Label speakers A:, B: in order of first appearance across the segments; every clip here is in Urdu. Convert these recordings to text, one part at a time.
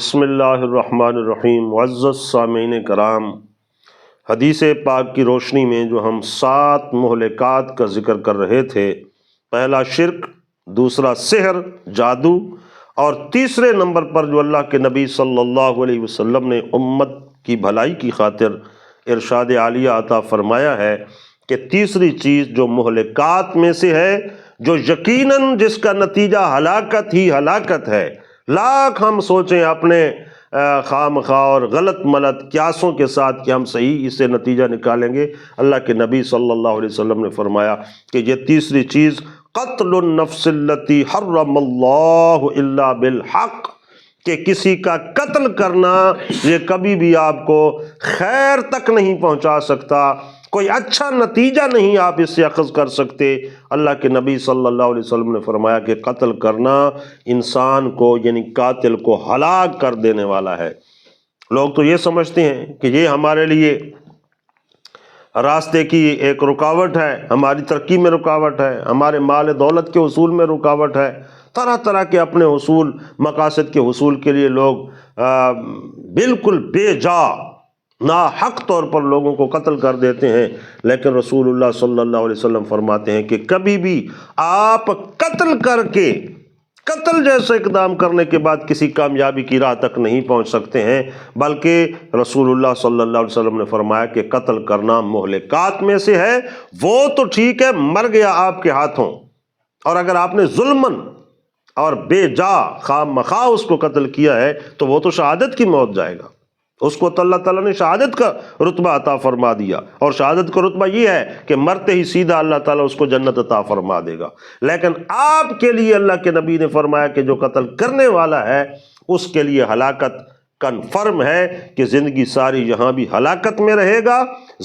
A: بسم اللہ الرحمن الرحیم۔ معزز سامعین کرام، حدیث پاک کی روشنی میں جو ہم 7 مہلکات کا ذکر کر رہے تھے، پہلا شرک، دوسرا سحر، جادو، اور تیسرے نمبر پر جو اللہ کے نبی صلی اللہ علیہ وسلم نے امت کی بھلائی کی خاطر ارشاد عالیہ عطا فرمایا ہے کہ تیسری چیز جو مہلکات میں سے ہے، جو یقیناً جس کا نتیجہ ہلاکت ہی ہلاکت ہے، لاکھ ہم سوچیں اپنے خواہ مخواہ اور غلط ملت قیاسوں کے ساتھ کہ ہم صحیح اس سے نتیجہ نکالیں گے، اللہ کے نبی صلی اللہ علیہ وسلم نے فرمایا کہ یہ تیسری چیز قتل النفس التی حرم اللہ الا بالحق، کہ کسی کا قتل کرنا یہ کبھی بھی آپ کو خیر تک نہیں پہنچا سکتا، کوئی اچھا نتیجہ نہیں آپ اس سے اخذ کر سکتے۔ اللہ کے نبی صلی اللہ علیہ وسلم نے فرمایا کہ قتل کرنا انسان کو یعنی قاتل کو ہلاک کر دینے والا ہے۔ لوگ تو یہ سمجھتے ہیں کہ یہ ہمارے لیے راستے کی ایک رکاوٹ ہے، ہماری ترقی میں رکاوٹ ہے، ہمارے مال دولت کے حصول میں رکاوٹ ہے، طرح طرح کے اپنے حصول مقاصد کے حصول کے لیے لوگ بالکل بے جا ناحق طور پر لوگوں کو قتل کر دیتے ہیں۔ لیکن رسول اللہ صلی اللہ علیہ وسلم فرماتے ہیں کہ کبھی بھی آپ قتل کر کے، قتل جیسا اقدام کرنے کے بعد کسی کامیابی کی راہ تک نہیں پہنچ سکتے ہیں، بلکہ رسول اللہ صلی اللہ علیہ وسلم نے فرمایا کہ قتل کرنا مہلکات میں سے ہے۔ وہ تو ٹھیک ہے، مر گیا آپ کے ہاتھوں، اور اگر آپ نے ظلماً اور بے جا خواہ مخواہ اس کو قتل کیا ہے تو وہ تو شہادت کی موت جائے گا، اس کو تو اللہ تعالیٰ نے شہادت کا رتبہ عطا فرما دیا، اور شہادت کا رتبہ یہ ہے کہ مرتے ہی سیدھا اللہ تعالیٰ اس کو جنت عطا فرما دے گا۔ لیکن آپ کے لیے اللہ کے نبی نے فرمایا کہ جو قتل کرنے والا ہے اس کے لیے ہلاکت کنفرم ہے، کہ زندگی ساری یہاں بھی ہلاکت میں رہے گا،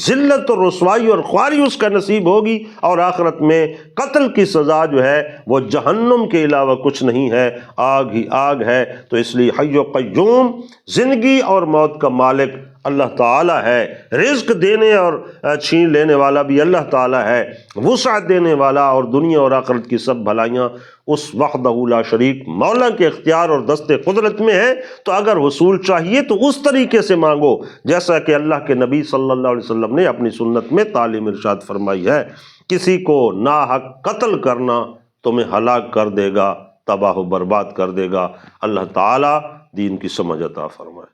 A: ذلت اور رسوائی اور خواری اس کا نصیب ہوگی، اور آخرت میں قتل کی سزا جو ہے وہ جہنم کے علاوہ کچھ نہیں ہے، آگ ہی آگ ہے۔ تو اس لیے حی و قیوم، زندگی اور موت کا مالک اللہ تعالیٰ ہے، رزق دینے اور چھین لینے والا بھی اللہ تعالیٰ ہے، وسعت دینے والا، اور دنیا اور آخرت کی سب بھلائیاں اس وحدہ لا شریک مولا کے اختیار اور دست قدرت میں ہے۔ تو اگر حصول چاہیے تو اس طریقے سے مانگو جیسا کہ اللہ کے نبی صلی اللہ علیہ وسلم نے اپنی سنت میں تعلیم ارشاد فرمائی ہے۔ کسی کو ناحق قتل کرنا تمہیں ہلاک کر دے گا، تباہ و برباد کر دے گا۔ اللہ تعالیٰ دین کی سمجھ عطا فرمائے۔